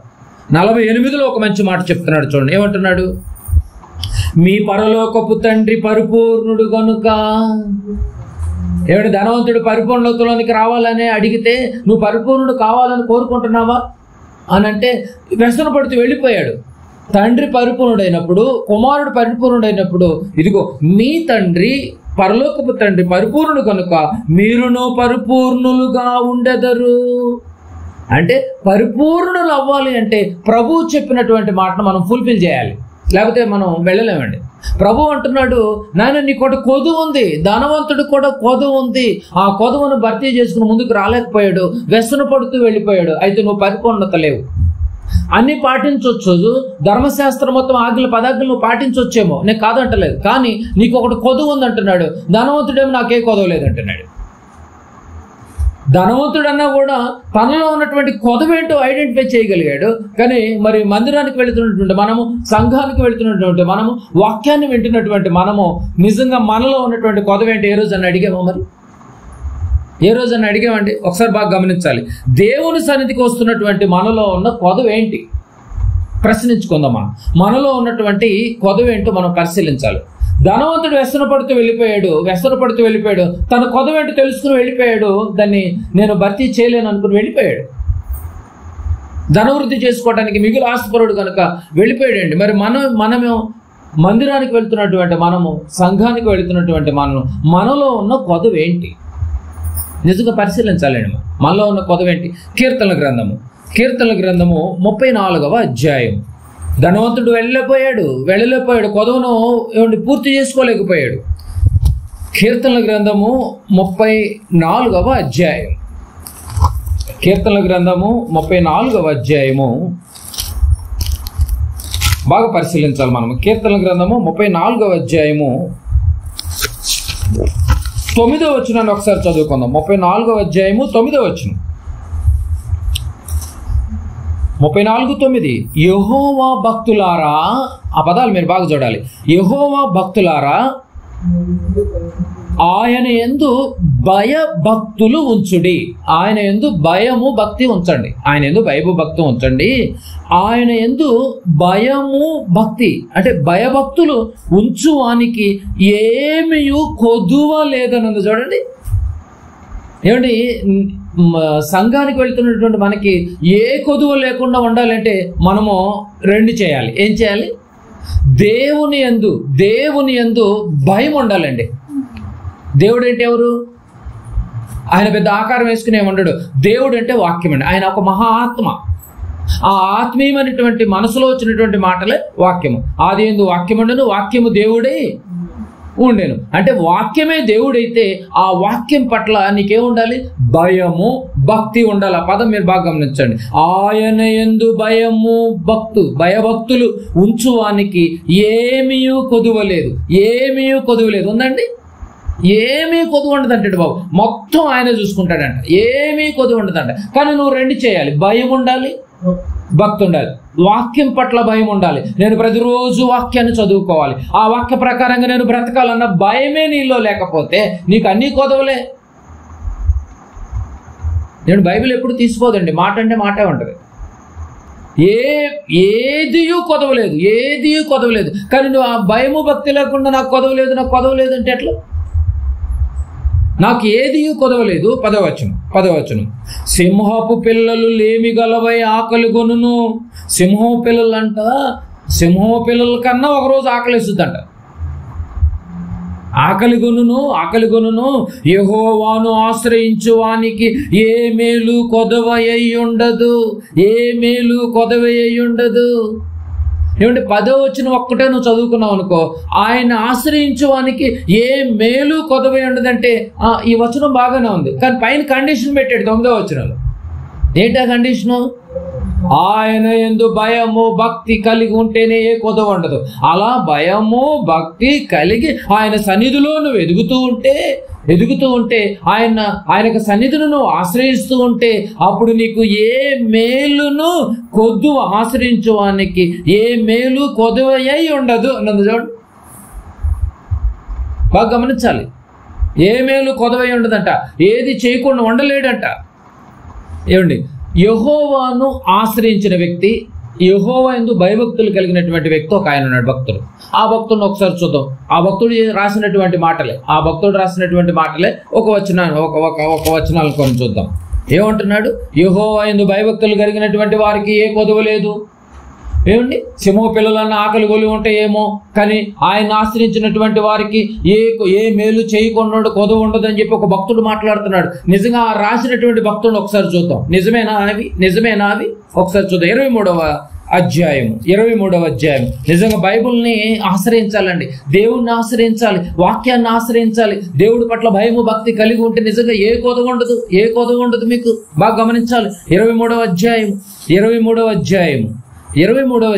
48లో ఒక మంచి మాట చెప్తున్నాడు చూడండి. ఏమంటున్నాడు? మీ పరలోకపు తండ్రి పరిపూర్ణుడు గనుక. ఏమిటి, ధనవంతుడు పరిపూర్ణతలోనికి రావాలని అడిగితే నువ్వు పరిపూర్ణుడు కావాలని కోరుకుంటున్నావా అని అంటే వ్యసన పడుతూ వెళ్ళిపోయాడు. తండ్రి పరిపూర్ణుడైనప్పుడు, కుమారుడు పరిపూర్ణుడైనప్పుడు, ఇదిగో మీ తండ్రి పరలోకపు తండ్రి పరిపూర్ణుడు కనుక మీరును పరిపూర్ణులుగా ఉండెదరు. అంటే పరిపూర్ణులు అవ్వాలి అంటే ప్రభువు చెప్పినటువంటి మాటను మనం ఫుల్ఫిల్ చేయాలి, లేకపోతే మనం వెళ్ళలేమండి. ప్రభు అంటున్నాడు, నాయన నీకు ఒకటి కొదువు ఉంది, ధనవంతుడు కూడా కొదువు ఉంది, ఆ కొదువును భర్తీ చేసుకుని ముందుకు రాలేకపోయాడు, వ్యసన పడుతూ వెళ్ళిపోయాడు. అయితే నువ్వు పరిపూర్ణత లేవు. అన్ని పాటించవచ్చు, ధర్మశాస్త్రం మొత్తం ఆజ్ఞలు 10 ఆజ్ఞలు నువ్వు పాటించవచ్చేమో, నేను కాదంటలేదు, కానీ నీకు ఒకటి కొదువు ఉంది అంటున్నాడు. ధనవంతుడేమో నాకే కొదవ లేదంటున్నాడు. ధనవంతుడన్నా కూడా తనలో ఉన్నటువంటి కొదవేంటో ఐడెంటిఫై చేయగలిగాడు. కానీ మరి మందిరానికి వెళుతున్నటువంటి మనము, సంఘానికి వెళుతున్నటువంటి మనము, వాక్యాన్ని వింటున్నటువంటి మనము నిజంగా మనలో ఉన్నటువంటి కొదవేంటి ఏ రోజు అని అడిగామో? మరి ఏ రోజు అని అడిగామండి? ఒకసారి బాగా గమనించాలి. దేవుని సన్నిధికి వస్తున్నటువంటి మనలో ఉన్న కొదవేంటి ప్రశ్నించుకుందాం. మనలో ఉన్నటువంటి కొదవేంటో మనం పరిశీలించాలి. ధనవంతుడు వ్యసన పడుతూ వెళ్ళిపోయాడు, తన కొదవేంటో తెలుసుకుని వెళ్ళిపోయాడు. దాన్ని నేను భర్తీ చేయలేను అనుకుని వెళ్ళిపోయాడు. ధనవృద్ధి చేసుకోవడానికి మిగులు ఆస్తిపరుడు కనుక వెళ్ళిపోయాడండి. మరి మనము మందిరానికి వెళ్తున్నటువంటి మనము, సంఘానికి వెళుతున్నటువంటి మనలో ఉన్న కొదవేంటి నిజంగా పరిశీలించాలండి. మనలో ఉన్న కొదవేంటి? కీర్తనల గ్రంథము 34వ అధ్యాయం. ధనవంతుడు వెళ్ళలేకపోయాడు, కొదవను పూర్తి చేసుకోలేకపోయాడు. కీర్తనల గ్రంథము 34వ అధ్యాయం. బాగా పరిశీలించాలి మనము. కీర్తనల గ్రంథము 34వ అధ్యాయము 9వ వచనాన్ని ఒకసారి చదువుకుందాం. 34వ అధ్యాయము 9వ వచనం. 34:9. యెహోవా భక్తులారా, ఆ పదాలు మీరు బాగా చూడాలి. యెహోవా భక్తులారా, ఆయన యందు భయభక్తులు ఉంచుడి. ఆయన యందు భయము భక్తి ఉంచండి. ఆయన యందు భయము భక్తి ఉంచండి. ఆయన యందు భయము భక్తి అంటే భయభక్తులు ఉంచువానికి ఏమీ కొదువ లేదన్నది చూడండి. ఏమండి, సంఘానికి వెళ్తున్నటువంటి మనకి ఏ కొదువ లేకుండా ఉండాలంటే మనము రెండు చేయాలి. ఏం చేయాలి? దేవుని యందు భయం ఉండాలండి. దేవుడు అంటే ఎవరు? ఆయన పెద్ద ఆకారం వేసుకునే ఉండడు. దేవుడు అంటే వాక్యం అండి. ఆయన ఒక మహా ఆత్మ. ఆ ఆత్మీయమైనటువంటి మనసులో వచ్చినటువంటి మాటలే వాక్యము. ఆది యందు వాక్యం ఉండను, వాక్యము దేవుడే ఉండేను. అంటే వాక్యమే దేవుడైతే ఆ వాక్యం పట్ల నీకేముండాలి? భయము భక్తి ఉండాలి. ఆ పదం మీరు బాగా గమనించండి. ఆయన యందు భయభక్తులు ఉంచువానికి ఏమీ కొదువలేదు. ఉందండి? ఏమీ కొదువు ఉండదంటాడు బాబు. మొత్తం ఆయన చూసుకుంటాడంట. ఏమీ కొదువు ఉండదంట. కానీ నువ్వు రెండు చేయాలి. భయం ఉండాలి, భక్తి ఉండాలి. వాక్యం పట్ల భయం ఉండాలి. నేను ప్రతిరోజు వాక్యాన్ని చదువుకోవాలి, ఆ వాక్య ప్రకారంగా నేను బ్రతకాలన్న భయమే నీలో లేకపోతే నీకు అన్ని కొదవలే. నేను బైబిల్ ఎప్పుడు తీసుకోదండి. మాట అంటే మాటే ఉంటుంది. ఏది కొదవలేదు. కానీ నువ్వు ఆ భయము భక్తి లేకుండా నాకు కొదవలేదు అంటే ఎట్లా? నాకు ఏది కొదవలేదు. పదవచనం సింహపు పిల్లలు లేమి గలవై ఆకలి గొనును. సింహపు పిల్లల కన్నా ఒకరోజు ఆకలిస్తుందంట. ఆకలి గొనును యెహోవాను ఆశ్రయించు వానికి ఏ మేలు కొదవయ్యి ఉండదు. ఏమంటే 10వ వచనం ఒక్కటే నువ్వు చదువుకున్నావు అనుకో, ఆయన ఆశ్రయించువానికి ఏ మేలు కొదవై ఉండదంటే ఈ వచనం బాగానే ఉంది. కానీ పైన కండిషన్ పెట్టాడు 9వ వచనంలో. ఏంటా కండిషను? ఆయన యందు భయము భక్తి కలిగి ఉంటేనే ఏ కొదవ ఉండదు. అలా భయము భక్తి కలిగి ఆయన సన్నిధిలో నువ్వు ఎదుగుతూ ఉంటే ఆయనకు సన్నిధిని నువ్వు ఆశ్రయిస్తూ ఉంటే అప్పుడు నీకు ఏ మేలును ఆశ్రయించువానికి ఏ మేలు కొదవయ్యి ఉండదు అన్నది చూడండి. బాగా గమనించాలి. ఏ మేలు కొదవై ఉండదంట. ఏది చేయకుండా ఉండలేడంట. ఏమండి, యెహోవాను ఆశ్రయించిన వ్యక్తి, యెహోవా యందు భయభక్తులు కలిగినటువంటి వ్యక్తి ఒక ఆయన ఉన్నాడు, భక్తుడు. ఆ భక్తుడిని ఒకసారి చూద్దాం. ఆ భక్తుడు రాసినటువంటి మాటలే ఒక వచనాలు కొన్ని చూద్దాం. ఏమంటున్నాడు? యెహోవా యందు భయభక్తులు కలిగినటువంటి వారికి ఏ కొదవ లేదు. ఏమండి, సింహ పిల్లలన్న ఆకలి గొలి ఉంటే ఏమో, కానీ ఆయన ఆశ్రయించినటువంటి వారికి ఏ మేలు చేయకుండా కొదవ ఉండదని చెప్పి ఒక భక్తుడు మాట్లాడుతున్నాడు. నిజంగా రాసినటువంటి భక్తుడిని ఒకసారి చూద్దాం. నిజమేనా అవి ఒకసారి చూద్దాం. 23వ అధ్యాయం. నిజంగా బైబిల్ని ఆశ్రయించాలండి. దేవుణ్ణి ఆశ్రయించాలి, వాక్యాన్ని ఆశ్రయించాలి. దేవుడి పట్ల భయము భక్తి కలిగి ఉంటే నిజంగా ఏ కొదవ ఉండదు మీకు. బాగా గమనించాలి. 23వ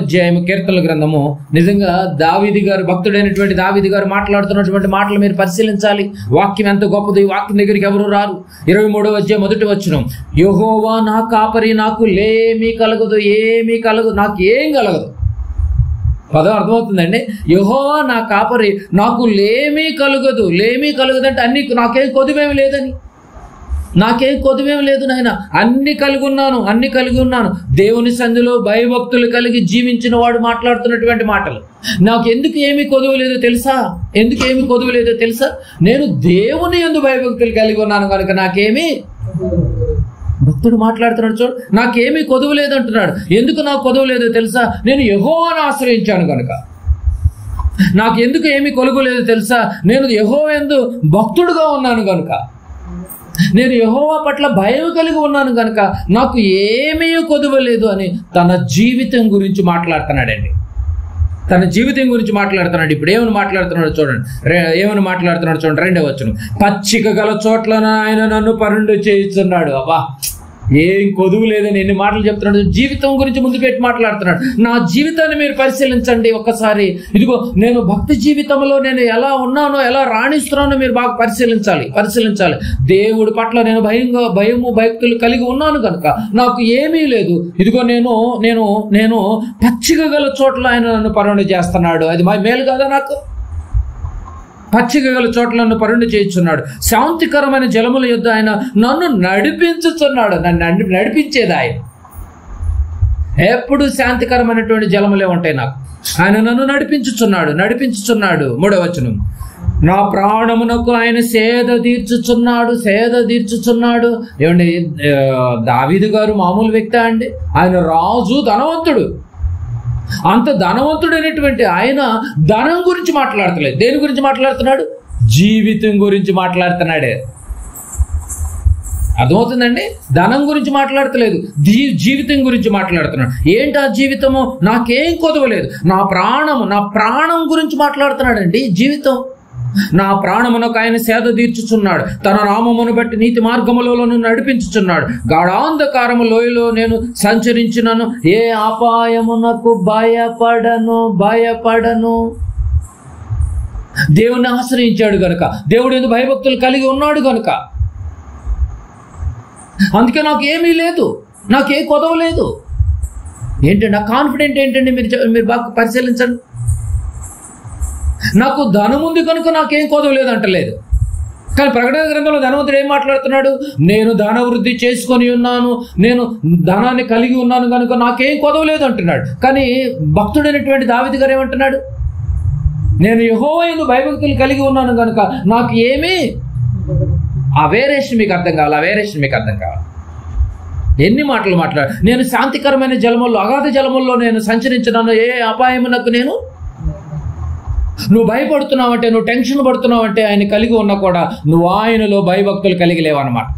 అధ్యాయం కీర్తనల గ్రంథము. నిజంగా దావీదు గారు, భక్తుడైనటువంటి దావీదు గారు మాట్లాడుతున్నటువంటి మాటలు మీరు పరిశీలించాలి. వాక్యం ఎంత గొప్పది. వాక్యం దగ్గరికి ఎవరు రారు. 23వ అధ్యాయం 1వ వచనం. యెహోవా నా కాపరి, నాకు ఏమీ కలగదు. నాకు ఏం కలగదు. పదం అర్థమవుతుందండి. యెహోవా నా కాపరి, నాకు లేమీ కలుగదు అంటే అన్ని నాకేం కొదువేమి లేదని. నాకేం కొదువేం లేదు నాయన, అన్ని కలిగి ఉన్నాను. దేవుని సంధిలో భయభక్తులు కలిగి జీవించిన వాడు మాట్లాడుతున్నటువంటి మాటలు. నాకు ఎందుకు ఏమీ కొదువ లేదో తెలుసా? నేను దేవుని యందు భయభక్తులు కలిగి ఉన్నాను కనుక నాకేమీ. భక్తుడు మాట్లాడుతున్నాడు చూడు, నాకేమీ కొదువ లేదు అంటున్నాడు. ఎందుకు నాకు కొదువ లేదో తెలుసా? నేను యెహోవాను ఆశ్రయించాను కనుక. నాకు ఎందుకు ఏమీ కొలుగు లేదో తెలుసా? నేను యెహోవా యందు భక్తుడుగా ఉన్నాను కనుక. నేను యెహోవా పట్ల భయం కలిగి ఉన్నాను కనుక నాకు ఏమీ కొదువలేదు అని తన జీవితం గురించి మాట్లాడుతున్నాడండి. ఇప్పుడు ఏమని మాట్లాడుతున్నాడు చూడండి. 2వ వచనం. పచ్చిక గల చోట్ల ఆయన నన్ను పరుండు చేయిస్తున్నాడు. అబ్బా, ఏం కొదువు లేదని ఎన్ని మాటలు చెప్తున్నాడు. జీవితం గురించి ముందు పెట్టి మాట్లాడుతున్నాడు. నా జీవితాన్ని మీరు పరిశీలించండి ఒక్కసారి. ఇదిగో నేను భక్తి జీవితంలో నేను ఎలా ఉన్నానో, ఎలా రాణిస్తున్నానో మీరు బాగా పరిశీలించాలి. దేవుడి పట్ల నేను భయము భక్తులు కలిగి ఉన్నాను కనుక నాకు ఏమీ లేదు. ఇదిగో నేను పచ్చిక గల చోట్ల ఆయన నన్ను పరుండు చేస్తున్నాడు. అది మేలు కదా నాకు. పచ్చిక గల చోట్ల నన్ను పరుండి చేయించున్నాడు. శాంతికరమైన జలముల యొద్ద ఆయన నన్ను నడిపించుచున్నాడు. నన్ను నడిపించేది ఆయన. ఎప్పుడు శాంతికరమైనటువంటి జలములే ఉంటాయి నాకు. ఆయన నన్ను నడిపించుచున్నాడు. 3వ వచనం, నా ప్రాణమునకు ఆయన సేద తీర్చుచున్నాడు. ఏమండి, దావీదు గారు మామూలు వ్యక్తి అండి? ఆయన రాజు, ధనవంతుడు. అంత ధనవంతుడైనటువంటి ఆయన ధనం గురించి మాట్లాడతలేదు. దేని గురించి మాట్లాడుతున్నాడు? జీవితం గురించి మాట్లాడుతున్నాడే. అర్థమవుతుందండి? ధనం గురించి మాట్లాడతలేదు, జీవితం గురించి మాట్లాడుతున్నాడు. ఏంటి ఆ జీవితము? నాకేం కొదవలేదు, నా ప్రాణం గురించి మాట్లాడుతున్నాడండి. జీవితం, నా ప్రాణమునకు ఆయన సేద తీర్చుచున్నాడు. తన నామమును బట్టి నీతి మార్గములలో నడిపించుచున్నాడు. గాఢాంధకారము లోయలో నేను సంచరించినను, ఏ అపాయమునకు భయపడను. దేవుని ఆశ్రయించాడు గనుక, దేవుడు ఎందుకు భయభక్తులు కలిగి ఉన్నాడు గనుక, అందుకే నాకు ఏమీ లేదు, నాకే కొదవ లేదు. ఏంటండి నా కాన్ఫిడెంట్? ఏంటండి మీరు బాగా పరిశీలించండి. నాకు ధనం ఉంది కనుక నాకేం కొదవ లేదు అంటలేదు. కానీ ప్రకటన గ్రంథంలో ధనవంతుడు ఏం మాట్లాడుతున్నాడు? నేను ధన వృద్ధి చేసుకొని ఉన్నాను, నేను ధనాన్ని కలిగి ఉన్నాను కనుక నాకేం కొదవ లేదు అంటున్నాడు. కానీ భక్తుడైనటువంటి దావీదు గారు ఏమంటున్నాడు? నేను యెహోవా యందు భయభక్తులు కలిగి ఉన్నాను కనుక నాకు ఏమీ. ఆ వేరియేషన్ మీకు అర్థం కావాలి. ఎన్ని మాటలు మాట్లాడు. నేను శాంతికరమైన జలముల్లో, అగాధ జలముల్లో నేను సంచరించినాను, ఏ అపాయమునకు నేను. నువ్వు భయపడుతున్నావంటే, నువ్వు టెన్షన్ పడుతున్నావంటే ఆయన కలిగి ఉన్నా కూడా నువ్వు ఆయనలో భయభక్తులు కలిగి లేవన్నమాట.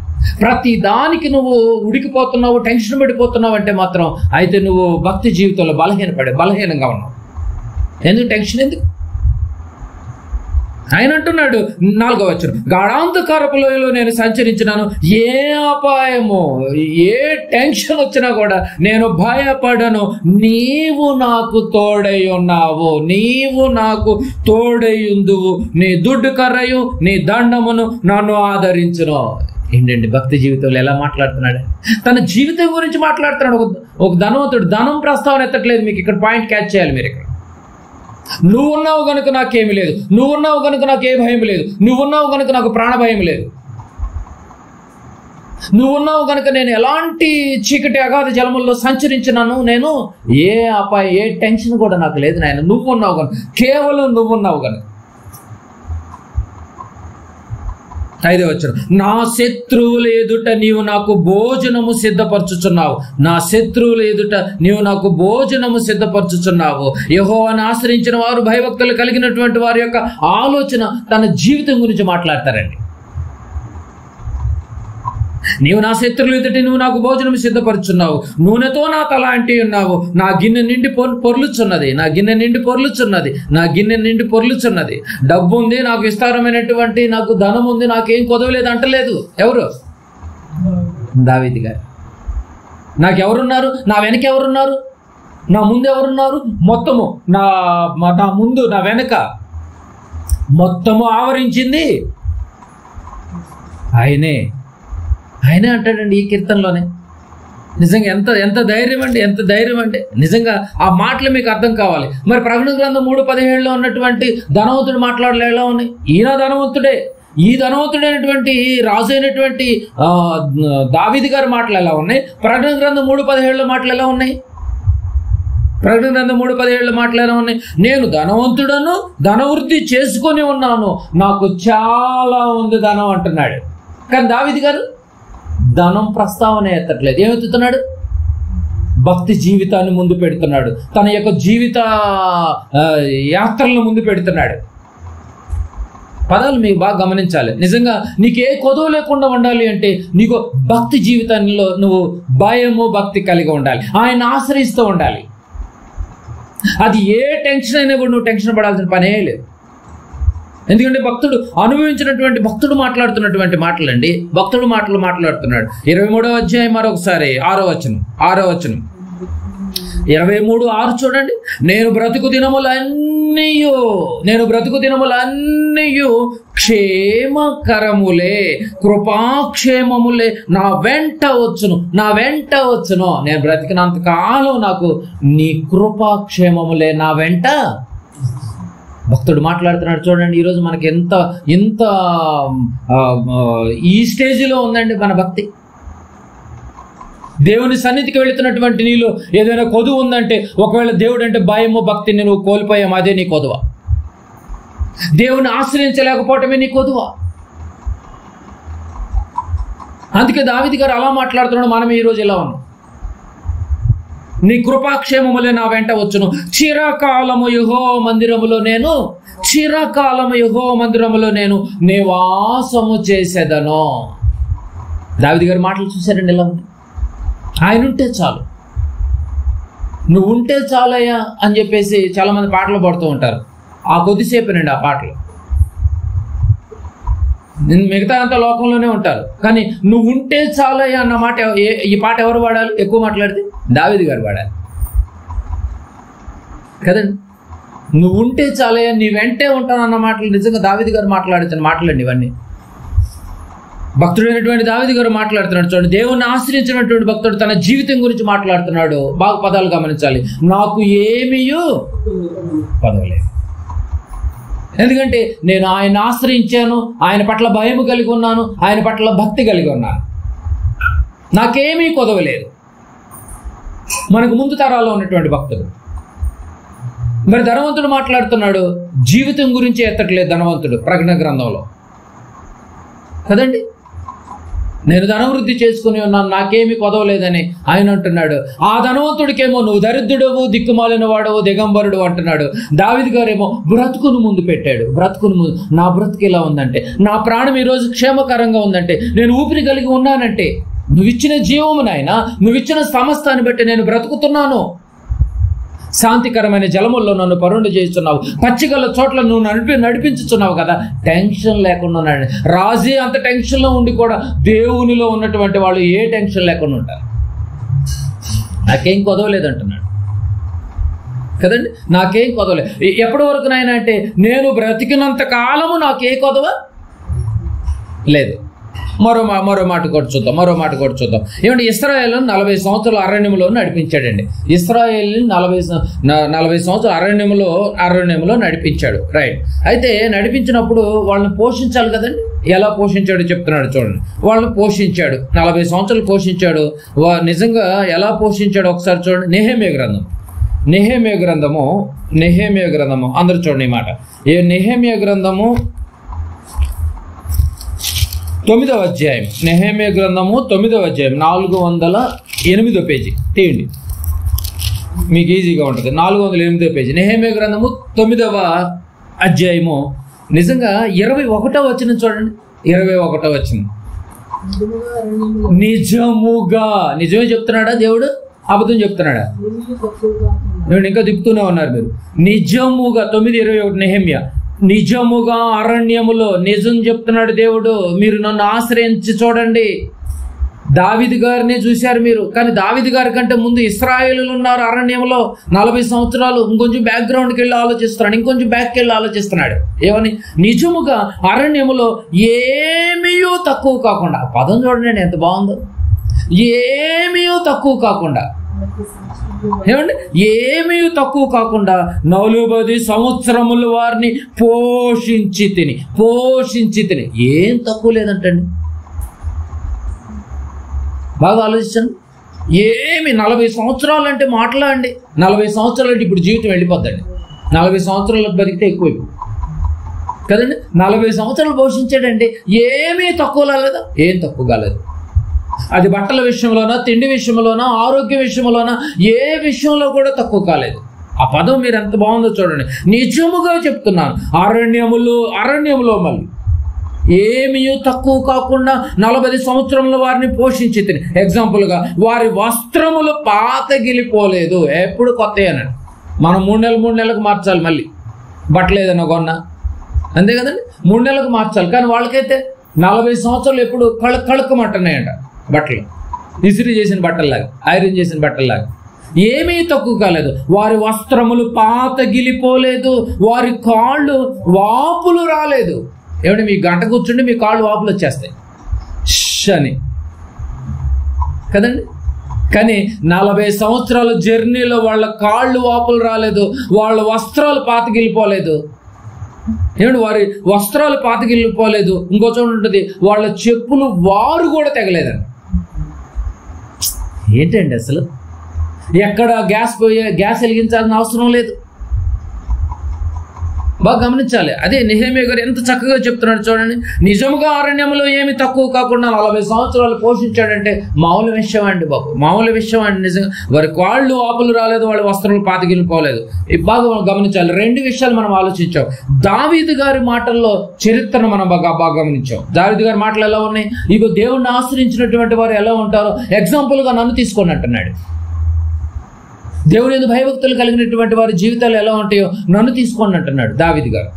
ప్రతి దానికి నువ్వు ఉడికిపోతున్నావు, టెన్షన్ పడిపోతున్నావు అంటే మాత్రం అయితే నువ్వు భక్తి జీవితంలో బలహీనంగా ఉన్నావు. ఎందుకు టెన్షన్? ఎందుకు? ఆయన అంటున్నాడు 4వ వచనం, గాఢాంధకారపు లోయలో నేను సంచరించినాను, ఏ అపాయము, ఏ టెన్షన్ వచ్చినా కూడా నేను భయపడను. నీవు నాకు తోడై ఉన్నావు, నీవు నాకు తోడై ఉందువు, నీ దుడ్డు కర్రయు నీ దండమును నన్ను ఆదరించును. ఏంటండి భక్తి జీవితంలో ఎలా మాట్లాడుతున్నాడు? తన జీవితం గురించి మాట్లాడుతున్నాడు. ఒక ధనవంతుడు ధనం ప్రస్తావన ఎత్తట్లేదు. మీకు ఇక్కడ పాయింట్ క్యాచ్ చేయాలి. మీరు ఇక్కడ నువ్వున్నావు కనుక నాకేమి లేదు, నువ్వున్నావు కనుక నాకు ఏ భయం లేదు, నువ్వున్నావు కనుక నాకు ప్రాణ భయం లేదు, నువ్వున్నావు కనుక నేను ఎలాంటి చీకటి అగాధ జలముల్లో సంచరించినాను, నేను ఏ టెన్షన్ కూడా నాకు లేదు నాయన. నువ్వున్నావు కనుక, కేవలం నువ్వున్నావు కనుక. 5వ వచనం, నా శత్రువుల ఎదుట నీవు నాకు భోజనము సిద్ధపరచుచున్నావు. యెహోవాను ఆశ్రయించిన వారు, భయభక్తులు కలిగినటువంటి వారి యొక్క ఆలోచన తన జీవితం గురించి మాట్లాడతారండి. నీవు నా శత్రువుల ఎదుట నువ్వు నాకు భోజనం సిద్ధపరుచున్నావు, నూనెతో నా తల అంటి ఉన్నావు, నా గిన్నె నిండి పొర్లుచున్నది. డబ్బు ఉంది నాకు, విస్తారమైనటువంటి నాకు ధనం ఉంది, నాకేం కొదవలేదు అంటలేదు. ఎవరు? దావీదు గారు. నాకెవరున్నారు? నా వెనక ఎవరున్నారు? నా ముందు ఎవరున్నారు? మొత్తము నా ముందు, నా వెనక మొత్తము ఆవరించింది ఆయనే అంటాడండి ఈ కీర్తనలోనే. నిజంగా ఎంత ధైర్యం అండి. నిజంగా ఆ మాటలు మీకు అర్థం కావాలి. మరి ప్రకటన గ్రంథం 3:17లో ఉన్నటువంటి ధనవంతుడు మాట్లాడలే ఎలా ఉన్నాయి? ఈయన ధనవంతుడే. ఈ ధనవంతుడైనటువంటి రాజు అయినటువంటి దావీదు గారి మాటలు ఎలా ఉన్నాయి? ప్రకటన గ్రంథం 3:17లో మాటలు ఎలా ఉన్నాయి? ప్రకటన గ్రంథం 3:17లో మాటలు ఎలా ఉన్నాయి? నేను ధనవంతుడను, ధనవృద్ధి చేసుకొని ఉన్నాను, నాకు చాలా ఉంది ధనం అంటున్నాడు. కానీ దావీదు గారు ధనం ప్రస్తావన ఎత్తట్లేదు. ఏమెత్తుతున్నాడు? భక్తి జీవితాన్ని ముందు పెడుతున్నాడు, తన యొక్క జీవిత యాత్రలను ముందు పెడుతున్నాడు. పదాలు మీకు బాగా గమనించాలి. నిజంగా నీకే కొదవ లేకుండా ఉండాలి అంటే నీకు భక్తి జీవితంలో నువ్వు భయము భక్తి కలిగి ఉండాలి, ఆయన ఆశ్రయిస్తూ ఉండాలి. అది ఏ టెన్షన్ అయినా కూడా నువ్వు టెన్షన్ పడాల్సిన పనే లేదు. ఎందుకంటే భక్తుడు మాట్లాడుతున్నటువంటి మాటలండి. భక్తుడు మాట్లాడుతున్నాడు. 23వ అధ్యాయం మరొకసారి 6వ వచనం 23:6 చూడండి. నేను బ్రతుకు దినములన్నీయు క్షేమకరములే, కృపాక్షేమములే నా వెంట వచ్చును. నేను బ్రతికినంత కాలం నాకు నీ కృపాక్షేమములే నా వెంట. భక్తుడు మాట్లాడుతున్నాడు చూడండి. ఈరోజు మనకి ఎంత ఈ స్టేజ్లో ఉందండి మన భక్తి. దేవుని సన్నిధికి వెళుతున్నటువంటి నీలో ఏదైనా కొదువు ఉందంటే, ఒకవేళ దేవుడు అంటే భయము భక్తిని నువ్వు కోల్పోయాము, అదే నీ కొదువ. దేవుని ఆశ్రయించలేకపోవటమే నీ కొదువ. అందుకే దావీదు గారు అలా మాట్లాడుతున్నాడు. మనం ఈరోజు ఇలా ఉన్నాం. నీ కృపాక్షేమములే నా వెంట వచ్చును, చిరకాలము యెహోవా మందిరములో నేను నివాసము చేసేదను. దావీదు గారి మాటలు చూశారండి ఎలా ఉంది. ఆయన ఉంటే చాలు, నువ్వు ఉంటే చాలయ్యా అని చెప్పేసి చాలా మంది పాటలు పాడుతూ ఉంటారు. ఆ కొద్దిసేపేనండి ఆ పాటలు. మిగతా అంతా లోకంలోనే ఉంటారు, కానీ నువ్వు ఉంటే చాలయ్యా అన్న మాట ఈ పాట ఎవరు పాడాలి? ఎక్కువ మాట్లాడితే దావీదు గారు పాడాలి కదండి. నువ్వు ఉంటే చాలయ్యా, నీ వెంటే ఉంటాను అన్న మాటలు నిజంగా దావీదు గారు మాట్లాడించిన మాటలండి ఇవన్నీ. భక్తుడైనటువంటి దావీదు గారు మాట్లాడుతున్నాడు చూడండి. దేవుణ్ణి ఆశ్రయించినటువంటి భక్తుడు తన జీవితం గురించి మాట్లాడుతున్నాడు. బాగా పదాలు గమనించాలి. నాకు ఏమీయూ పదవలేదు, ఎందుకంటే నేను ఆయన ఆశ్రయించాను, ఆయన పట్ల భయం కలిగి ఉన్నాను, ఆయన పట్ల భక్తి కలిగి ఉన్నాను, నాకేమీ కొదవలేదు. మనకు ముందు తరాల్లో ఉన్నటువంటి భక్తుడు. మరి ధనవంతుడు మాట్లాడుతున్నాడు, జీవితం గురించి ఎత్తట్లేదు ధనవంతుడు ప్రకటన గ్రంథంలో కదండి. నేను ధనవృద్ధి చేసుకుని ఉన్నాను, నాకేమీ కొదవలేదని ఆయన అంటున్నాడు. ఆ ధనవంతుడికేమో నువ్వు దరిద్రుడవు, దిక్కుమాలిన వాడవు, దిగంబరుడు అంటున్నాడు. దావీదు గారేమో బ్రతుకును ముందు పెట్టాడు. బ్రతుకును ముందు, నా బ్రతుకు ఎలా ఉందంటే, నా ప్రాణం ఈరోజు క్షేమకరంగా ఉందంటే, నేను ఊపిరి కలిగి ఉన్నానంటే, నువ్విచ్చిన జీవము నాయనా, నువ్విచ్చిన సమస్తాన్ని బట్టి నేను బ్రతుకుతున్నాను. శాంతికరమైన జలముల్లో నన్ను పరుండు చేస్తున్నావు, పచ్చిగల చోట్ల నువ్వు నడిపించుచున్నావు కదా. టెన్షన్ లేకుండా ఉన్నాడు. రాజే అంత టెన్షన్లో ఉండి కూడా దేవునిలో ఉన్నటువంటి వాళ్ళు ఏ టెన్షన్ లేకుండా ఉంటారు. నాకేం కొదవలేదు అంటున్నాడు కదండి. నాకేం కొదవలేదు. ఎప్పటి వరకు నాయన అంటే, నేను బ్రతికినంత కాలము నాకే కొదవ లేదు. మరో మాట కూడా చూద్దాం. ఏమంటే ఇశ్రాయేలు 40 సంవత్సరాలు అరణ్యంలో నడిపించాడండి. ఇశ్రాయేల్ని 40 సంవత్సరాలు అరణ్యంలో నడిపించాడు. రైట్. అయితే నడిపించినప్పుడు వాళ్ళని పోషించాలి కదండి. ఎలా పోషించాడో చెప్తున్నాడు చూడండి. వాళ్ళని పోషించాడు, 40 సంవత్సరాలు పోషించాడు. నిజంగా ఎలా పోషించాడు ఒకసారి చూడండి. నెహెమ్యా గ్రంథము అందరూ చూడండి ఈ మాట. నెహెమ్యా గ్రంథము 9వ అధ్యాయం. నెహెమ్యా గ్రంథము 9వ అధ్యాయం 408వ పేజీ తీయండి, మీకు ఈజీగా ఉంటుంది. 408వ పేజీ నెహెమ్యా గ్రంథము 9వ అధ్యాయము. నిజంగా 21వ వచనం చూడండి. 21వ వచనం. నిజమే చెప్తున్నాడా దేవుడు? అబద్ధం చెప్తున్నాడా? ఇంకా తిప్పుతూనే ఉన్నారు మీరు. నిజముగా 9:21 నెహెమ్యా. నిజముగా అరణ్యములో, నిజం చెప్తున్నాడు దేవుడు. మీరు నన్ను ఆశ్రయించి చూడండి. దావీదు గారినే చూశారు మీరు, కానీ దావీదు గారి కంటే ముందు ఇశ్రాయేలులు ఉన్నారు అరణ్యంలో 40 సంవత్సరాలు. ఇంకొంచెం బ్యాక్గ్రౌండ్కి వెళ్ళి ఆలోచిస్తున్నాడు, ఇంకొంచెం బ్యాక్కి వెళ్ళి ఆలోచిస్తున్నాడు. ఏమని? నిజముగా అరణ్యములో ఏమీ తక్కువ కాకుండా. పదం చూడండి ఎంత బాగుందో. ఏమీ తక్కువ కాకుండా, ఏమండి, ఏమీ తక్కువ కాకుండా 40 సంవత్సరములు వారిని పోషించి తిని. ఏం తక్కువ లేదంటండి. బాగా ఆలోచించండి. ఏమి 40 సంవత్సరాలు అంటే మాట్లాడండి. 40 సంవత్సరాలు అంటే ఇప్పుడు జీవితం వెళ్ళిపోద్దండి. 40 సంవత్సరాలకు బతికితే ఎక్కువ కదండి. 40 సంవత్సరాలు పోషించాడండి. ఏమీ తక్కువ కాలేదా? ఏం తక్కువ కాలేదు. అది బట్టల విషయంలోనా, తిండి విషయంలోనా, ఆరోగ్య విషయంలోనా, ఏ విషయంలో కూడా తక్కువ కాలేదు. ఆ పదం మీరు ఎంత బాగుందో చూడండి. నిజముగా చెప్తున్నాను, అరణ్యములో మళ్ళీ ఏమీ తక్కువ కాకుండా 40 సంవత్సరంలో వారిని పోషించి తిని. ఎగ్జాంపుల్గా, వారి వస్త్రములు పాతగిలిపోలేదు. ఎప్పుడు కొత్త అనండి. మనం 3 నెలలకు మార్చాలి మళ్ళీ బట్టలు ఏదైనా కొన్నా, అంతే కదండి. 3 నెలలకు మార్చాలి. కానీ వాళ్ళకైతే 40 సంవత్సరాలు ఎప్పుడు కళుక్కమంటున్నాయంట బట్టలు. ఇస్త్రీ చేసిన బట్టల్లాగా, ఐరన్ చేసిన బట్టల్లాగా. ఏమీ తక్కువ కాలేదు. వారి వస్త్రములు పాతగిలిపోలేదు, వారి కాళ్ళు వాపులు రాలేదు. ఏమంటే మీ గంట కూర్చుంటే మీ కాళ్ళు వాపులు వచ్చేస్తాయి అని కదండి. కానీ 40 సంవత్సరాల జర్నీలో వాళ్ళ కాళ్ళు వాపులు రాలేదు, వాళ్ళ వస్త్రాలు పాతగిలిపోలేదు. ఏమంటే వారి వస్త్రాలు పాతగిల్లిపోలేదు. ఇంకో చోట ఉంటుంది వాళ్ళ చెప్పులు వారు కూడా తెగలేదండి. ఏంటండి అసలు? ఎక్కడ గ్యాస్ వెలిగించాల్సిన అవసరం లేదు. బాగా గమనించాలి. అదే నెహెమ్యా గారు ఎంత చక్కగా చెప్తున్నాడు చూడండి. నిజముగా అరణ్యంలో ఏమి తక్కువ కాకుండా 40 సంవత్సరాలు పోషించాడంటే మామూలు విషయం అండి బాబు, మామూలు విషయం అండి. నిజంగా వారి కాళ్ళు ఆపులు రాలేదు, వాళ్ళ వస్త్రాలు పాతగిలిపోలేదు. బాగా గమనించాలి. 2 విషయాలు మనం ఆలోచించాం. దావీదు గారి మాటల్లో చరిత్రను మనం బాగా గమనించాం. దావీదు గారి మాటలు ఎలా ఉన్నాయి? ఇగో దేవుణ్ణి ఆశ్రయించినటువంటి వారు ఎలా ఉంటారో ఎగ్జాంపుల్గా నన్ను తీసుకొని అంటున్నాడు. దేవుని యందు భయభక్తులు కలిగినటువంటి వారి జీవితాలు ఎలా ఉంటాయో నన్ను తీసుకోండి అంటున్నాడు దావీదు గారు.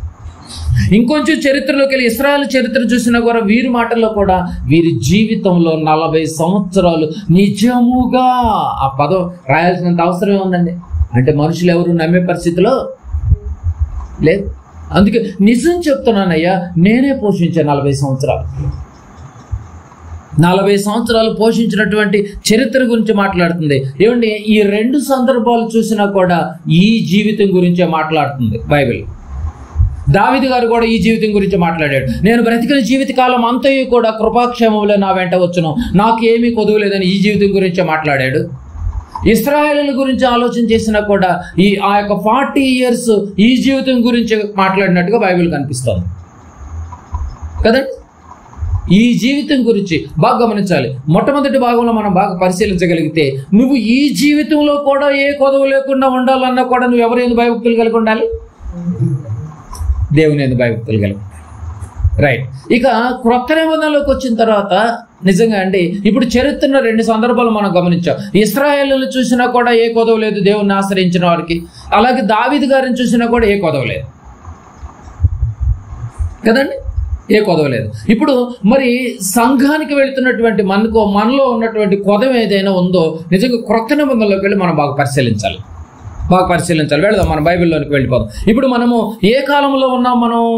ఇంకొంచెం చరిత్రలోకి వెళ్ళి ఇశ్రాయేలు చరిత్ర చూసినా కూడా వీరి మాటల్లో కూడా వీరి జీవితంలో 40 సంవత్సరాలు నిజముగా, ఆ పదం రాయాల్సినంత అవసరమే ఉందండి. అంటే మనుషులు ఎవరు నమ్మే పరిస్థితిలో లేదు. అందుకే నిజం చెప్తున్నానయ్యా, నేనే పోషించాను 40 సంవత్సరాలు. 40 సంవత్సరాలు పోషించినటువంటి చరిత్ర గురించి మాట్లాడుతుంది. ఏమండి, ఈ 2 సందర్భాలు చూసినా కూడా ఈ జీవితం గురించే మాట్లాడుతుంది బైబిల్. దావీదు గారు కూడా ఈ జీవితం గురించి మాట్లాడాడు. నేను బ్రతికిన జీవితకాలం అంతయు కూడా కృపాక్షేమంలో నా వెంట వచ్చును, నాకు ఏమీ కొదువలేదని ఈ జీవితం గురించే మాట్లాడాడు. ఇశ్రాయేలు గురించి ఆలోచన చేసినా కూడా ఆ యొక్క 40 years ఈ జీవితం గురించి మాట్లాడినట్టుగా బైబిల్ కనిపిస్తోంది కదండి. ఈ జీవితం గురించి బాగా గమనించాలి. మొట్టమొదటి భాగంలో మనం బాగా పరిశీలించగలిగితే, నువ్వు ఈ జీవితంలో కూడా ఏ కొదవ లేకుండా ఉండాలన్నా కూడా నువ్వు ఎవరి యందు భయభక్తులు కలిగి ఉండాలి? దేవుని యందు భయభక్తులు కలిగి ఉండాలి. రైట్. ఇక క్రొత్త నిబంధనలోకి వచ్చిన తర్వాత నిజంగా అండి, ఇప్పుడు చరిత్రలో 2 సందర్భాలు మనం గమనించాం. ఇశ్రాయేలును చూసినా కూడా ఏ కొదవ లేదు దేవుణ్ణి ఆశ్రయించిన వారికి. అలాగే దావీదు గారిని చూసినా కూడా ఏ కొదవ లేదు కదండి, ఏ కొదవ లేదు. ఇప్పుడు మరి సంఘానికి వెళుతున్నటువంటి మనలో ఉన్నటువంటి కొదవ ఏదైనా ఉందో నిజంగా క్రొత్త నిబంధనలోకి వెళ్ళి మనం బాగా పరిశీలించాలి. వెళదాం, మన బైబిల్లోనికి వెళ్ళిపోదాం. ఇప్పుడు మనము ఏ కాలంలో ఉన్నాం? మనం